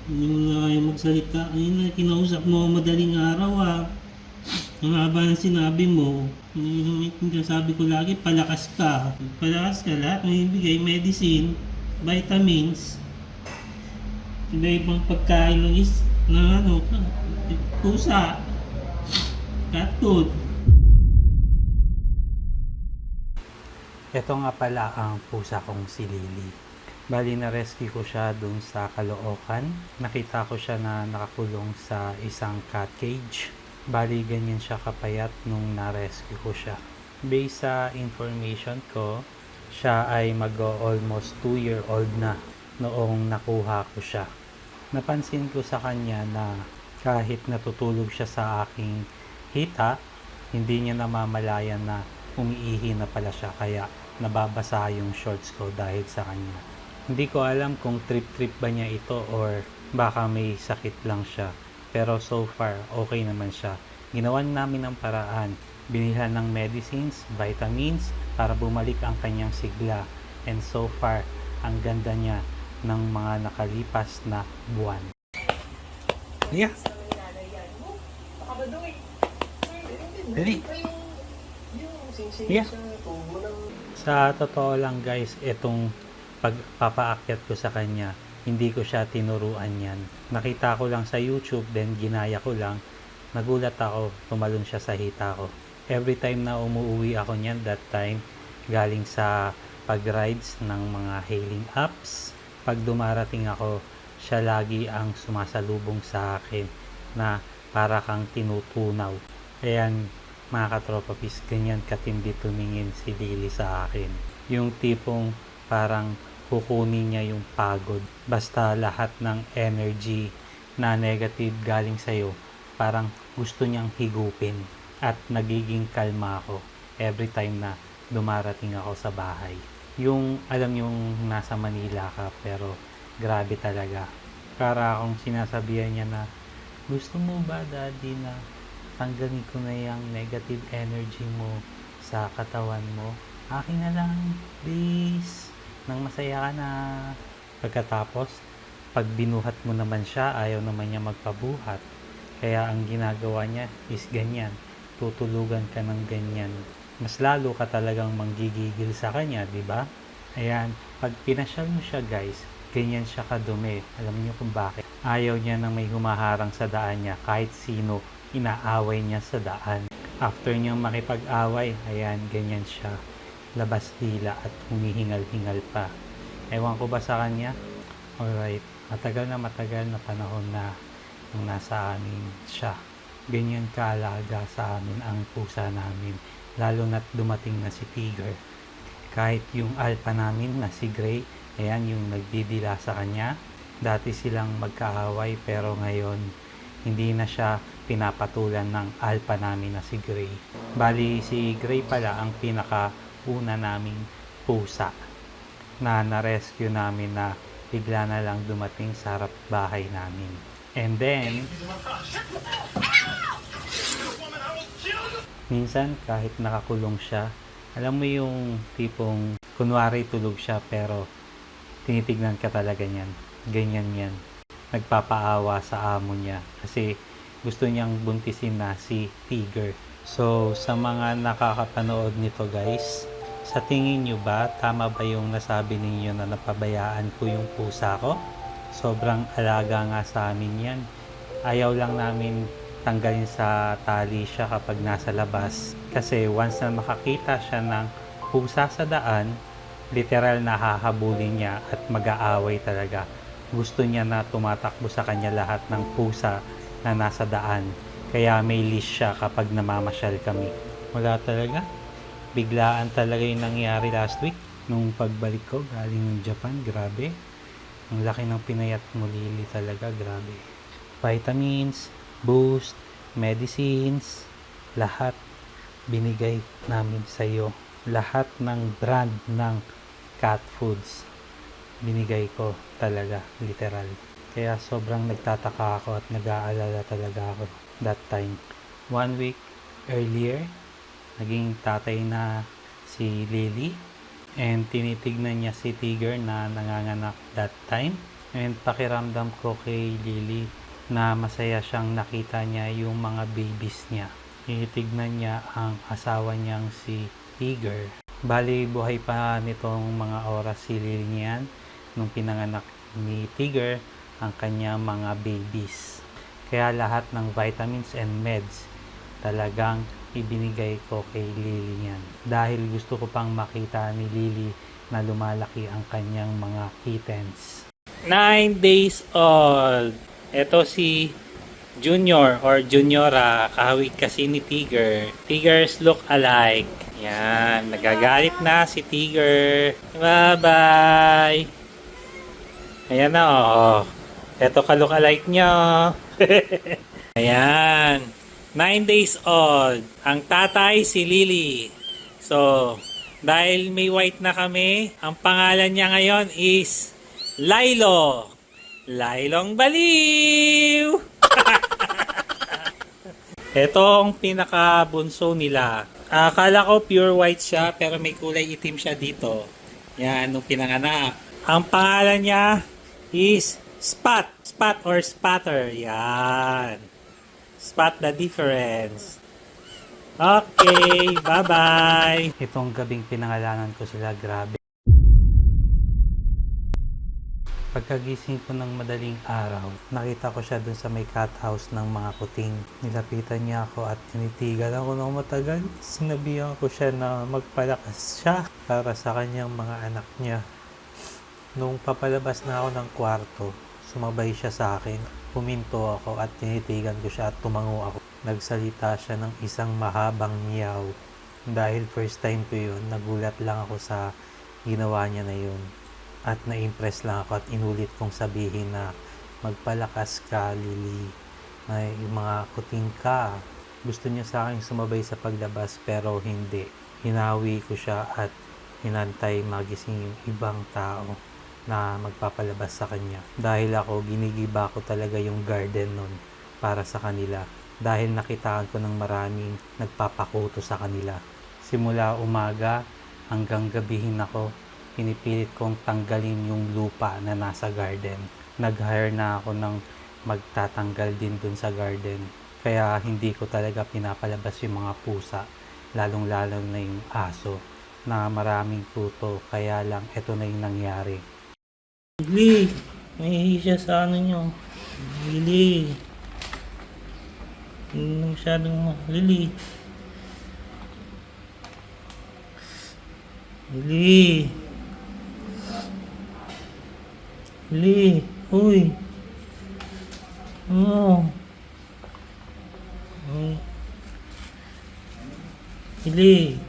Hindi mo na kaya magsalita. Ayun na, kinausap mo ako madaling araw ah. Ang haba ng sinabi mo. Hindi sabi ko lagi, palakas ka. Palakas ka, lahat mo ibigay, medicine, vitamins, iba-ibang pagkain ng ano, pusa, cat food. Ito nga pala ang pusa kong si Lily. Bali na-rescue ko siya dun sa Caloocan. Nakita ko siya na nakakulong sa isang cat cage. Bali ganyan siya kapayat nung na-rescue ko siya. Based sa information ko, siya ay mag-almost 2-year-old na noong nakuha ko siya. Napansin ko sa kanya na kahit natutulog siya sa aking hita, hindi niya namamalayan na umiihi na pala siya, kaya nababasa yung shorts ko dahil sa kanya. Hindi ko alam kung trip-trip ba niya ito or baka may sakit lang siya. Pero so far, okay naman siya. Ginawan namin ng paraan. Binilhan ng medicines, vitamins, para bumalik ang kanyang sigla. And so far, ang ganda niya ng mga nakalipas na buwan. Yeah. Dali. Yeah. Sa totoo lang guys, itong pagpapaakyat ko sa kanya, hindi ko siya tinuruan yan. Nakita ko lang sa YouTube, then ginaya ko lang. Nagulat ako, tumalon siya sa hita ko. Every time na umuwi ako niyan, that time, galing sa pag-rides ng mga hailing apps, pag dumarating ako, siya lagi ang sumasalubong sa akin na para kang tinutunaw. Ayan, mga katropapis, ganyan katindi tumingin si Lily sa akin. Yung tipong parang kukunin niya yung pagod. Basta lahat ng energy na negative galing sa'yo, parang gusto niyang higupin. At nagiging kalma ako every time na dumarating ako sa bahay. Yung alam yung nasa Manila ka pero grabe talaga. Para akong sinasabihan niya na, gusto mo ba daddy na tanggalin ko na yung negative energy mo sa katawan mo? Akin na lang, please. Nang masaya ka na. Pagkatapos, pag binuhat mo naman siya, ayaw naman niya magpabuhat. Kaya ang ginagawa niya is ganyan. Tutulugan ka ng ganyan. Mas lalo ka talagang manggigigil sa kanya, di ba? Ayan, pag pinasyal mo siya guys, ganyan siya kadumi. Alam niyo kung bakit? Ayaw niya nang may humaharang sa daan niya, kahit sino inaaway niya sa daan. After niyang makipag-away, ayan, ganyan siya. Labas dila at humihingal-hingal pa. Ewan ko ba sa kanya? Alright, matagal na panahon na nung nasa amin siya. Ganyan kaalaga sa amin ang pusa namin, lalo na't dumating na si Tiger. Kahit yung alpha namin na si Gray, ayan yung nagdidila sa kanya. Dati silang magkaaway pero ngayon hindi na siya pinapatulan ng alpha namin na si Gray. Bali si Gray pala ang pinakauna naming pusa na na-rescue namin na bigla na lang dumating sa harap bahay namin. And then, minsan kahit nakakulong siya, alam mo yung tipong kunwari tulog siya pero tinitignan ka talaga niyan. Ganyan yan. Nagpapaawa sa amo niya kasi gusto niyang buntisin na si Tiger. So, sa mga nakakapanood nito guys, sa tingin nyo ba, tama ba yung nasabi ninyo na napabayaan ko yung pusa ko? Sobrang alaga nga sa amin yan. Ayaw lang namin tanggalin sa tali siya kapag nasa labas. Kasi once na makakita siya ng pusa sa daan, literal na hahabulin niya at mag-aaway talaga. Gusto niya na tumatakbo sa kanya lahat ng pusa na nasa daan. Kaya may leash siya kapag namamasyal kami. Wala talaga. Biglaan talaga yung nangyari last week. Nung pagbalik ko galing ng Japan, grabe. Ang laki ng pinayat mo Lily talaga, grabe. Vitamins, boost, medicines, lahat binigay namin sa iyo. Lahat ng brand ng cat foods binigay ko talaga, literal. Kaya sobrang nagtataka ako at nag-aalala talaga ako that time. 1 week earlier, naging tatay na si Lily and tinitignan niya si Tiger na nanganganak that time. And pakiramdam ko kay Lily na masaya siyang nakita niya yung mga babies niya. Tinitignan niya ang asawa niyang si Tiger. Bali, buhay pa nitong mga oras si Lily niyan nung pinanganak ni Tiger ang kanyang mga babies. Kaya lahat ng vitamins and meds talagang ibinigay ko kay Lily niyan. Dahil gusto ko pang makita ni Lily na lumalaki ang kanyang mga kittens. 9 days old. Ito si Junior or Juniora, kahawig kasi ni Tiger. Tigers look alike. Yan, nagagalit na si Tiger. Bye-bye! Ayan na, oh. Ito ka look alike nyo. Ayan. 9 days old. Ang tatay si Lily. So, dahil may white na kami, ang pangalan niya ngayon is Lilo. Lailong Baliw! Ito ang pinakabunso nila. Akala ko pure white siya pero may kulay itim siya dito. Yan, nung pinanganak. Ang pangalan niya is Spot. Spot or Spatter. Yan. Spot the difference. Okay, bye-bye. Itong gabing pinangalanan ko sila, grabe. Pagkagising ko ng madaling araw, nakita ko siya dun sa may cat house ng mga kuting. Nilapitan niya ako at tinitigan ako ng matagal. Sinabihan ko siya na magpalakas siya para sa kanyang mga anak niya. Nung papalabas na ako ng kwarto, sumabay siya sa akin. Huminto ako at tinitigan ko siya at tumango ako. Nagsalita siya ng isang mahabang meow. Dahil first time ko yun, nagulat lang ako sa ginawa niya na yun. At na-impress lang ako at inulit kong sabihin na magpalakas ka, Lily. May mga kuting ka. Gusto niya sa akin sumabay sa paglabas pero hindi. Hinawi ko siya at hinantay magising yung ibang tao na magpapalabas sa kanya. Dahil ako, ginigiba ko talaga yung garden nun para sa kanila. Dahil nakitaan ko ng maraming nagpapakuto sa kanila. Simula umaga hanggang gabihin ako, pinipilit kong tanggalin yung lupa na nasa garden. Nag-hire na ako ng magtatanggal din dun sa garden. Kaya hindi ko talaga pinapalabas yung mga pusa, lalong-lalo na yung aso, na maraming kuto. Kaya lang, eto na yung nangyari. Lily, may siya sa ano nyo. Lily. Hindi masyadong Lily. Lily. Lily. Uy. Oh. Lily.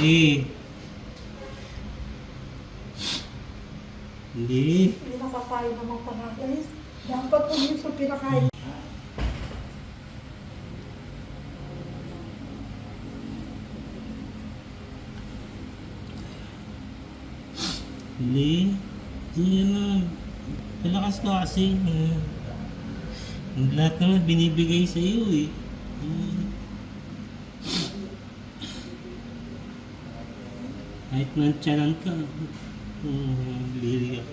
Lily. Lily. Hindi nakakain naman pa natin. Dapat po yun sa pinakain. Lily. Yan na. Palakas ka kasi. Lahat naman binibigay sa iyo eh. Kahit nantsalan ka. Lily.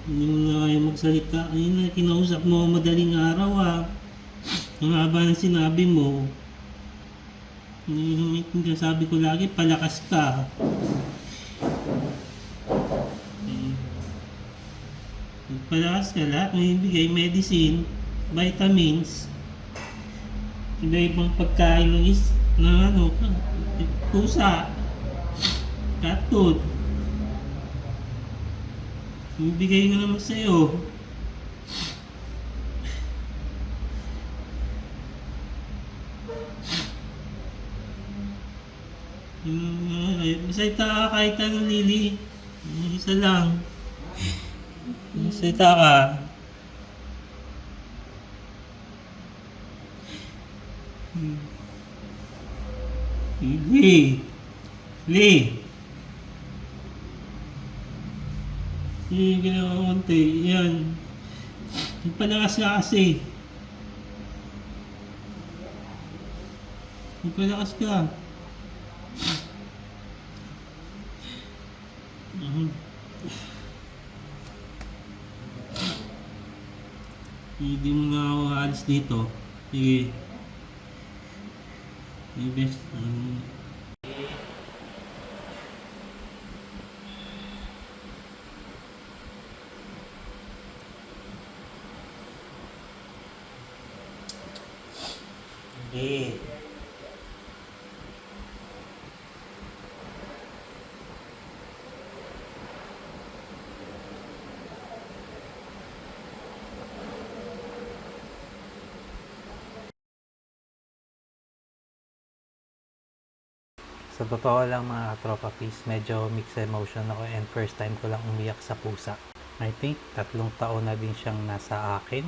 Hindi mo na kayo magsalita. Ayun na, kinausap mo madaling araw ah. Ang haba ng sinabi mo. Sabi ko lagi, palakas ka. Palakas ka lahat. May ibigay medicine, vitamins, iba-ibang pagkain ng ano, pusa, cat food. Ibigay ko naman sa'yo. Salita ka kahit anong Lily. Isa lang. Salita ka. Lily. Lily. Hindi ginawa konti. Yan. Magpalakas ka kasi. Magpalakas ka. Mhm. Hindi mo na ako alis dito. Sige. Ibes. Hindi. Sa totoo lang mga tropa peace, medyo mixed emotion ako and first time ko lang umiyak sa pusa. I think 3 taon na din siyang nasa akin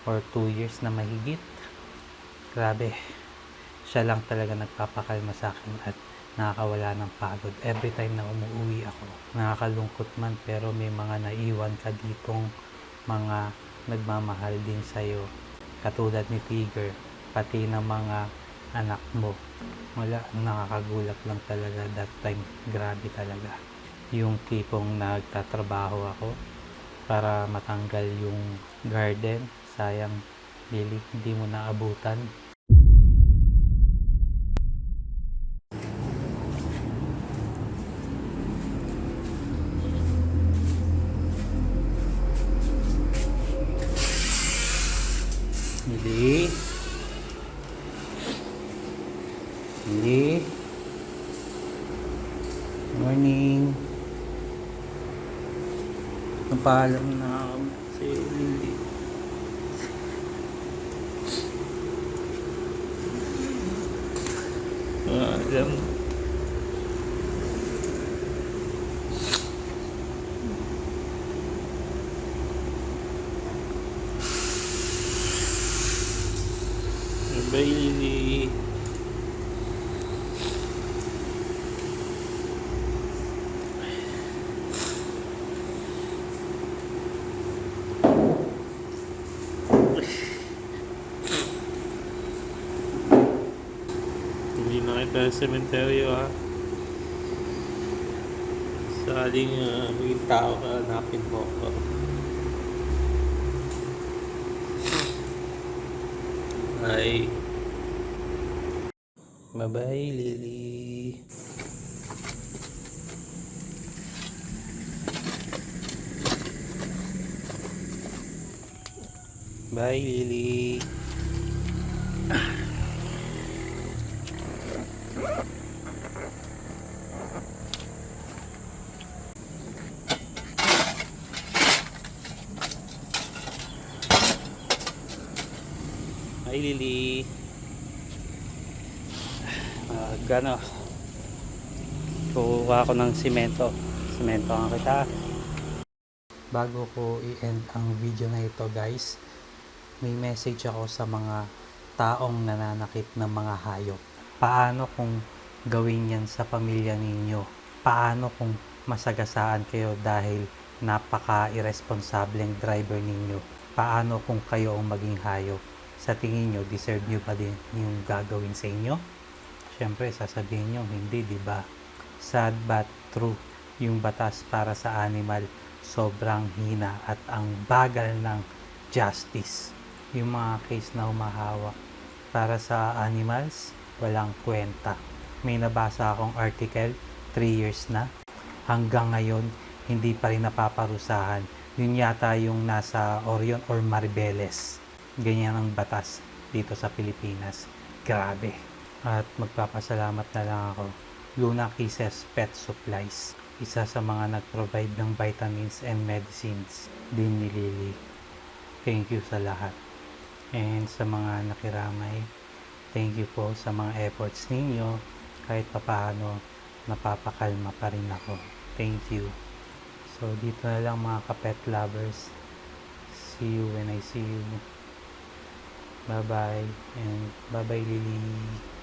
or 2 years na mahigit. Grabe, siya lang talaga nagpapakalma sa akin at nakakawala ng pagod. Every time na umuwi ako, nakakalungkot man pero may mga naiwan ka ditong mga nagmamahal din sa'yo. Katulad ni Tiger, pati ng mga anak mo. Wala, nakakagulat lang talaga that time. Grabe talaga. Yung tipong nagtatrabaho ako para matanggal yung garden. Sayang, Lily, hindi mo naabutan. Lily? Lily? Morning. Napaalam na ako si Lily. Alam. Bye, Lily. Hindi na kita sa sementeryo ha. Saling maging tao ka, hanapin mo ako. Bye. Bye-bye, Lily. Bye, Lily. Hi, Lily. Gano? Kuha ako ng simento. Simento nga kita. Bago ko i-end ang video na ito, guys, may message ako sa mga taong nananakit ng mga hayop. Paano kung gawin yan sa pamilya ninyo? Paano kung masagasaan kayo dahil napaka-irresponsableng driver ninyo? Paano kung kayo ang maging hayop? Sa tingin nyo, deserve nyo ba din yung gagawin sa inyo? Siyempre, sasabihin nyo, hindi, di ba? Sad but true. Yung batas para sa animal, sobrang hina at ang bagal ng justice. Yung mga case na humahawak para sa animals, walang kwenta. May nabasa akong article, 3 years na. Hanggang ngayon, hindi pa rin napaparusahan. Yun yata yung nasa Orion or Maribeles. Ganyan ang batas dito sa Pilipinas. Grabe. At magpapasalamat na lang ako. Luna Kisses Pet Supplies. Isa sa mga nag-provide ng vitamins and medicines din ni Lily. Thank you sa lahat. And sa mga nakiramay, thank you po sa mga efforts ninyo. Kahit papaano, napapakalma pa rin ako. Thank you. So, dito na lang mga ka-pet lovers. See you when I see you. Bye-bye. And bye-bye, Lily.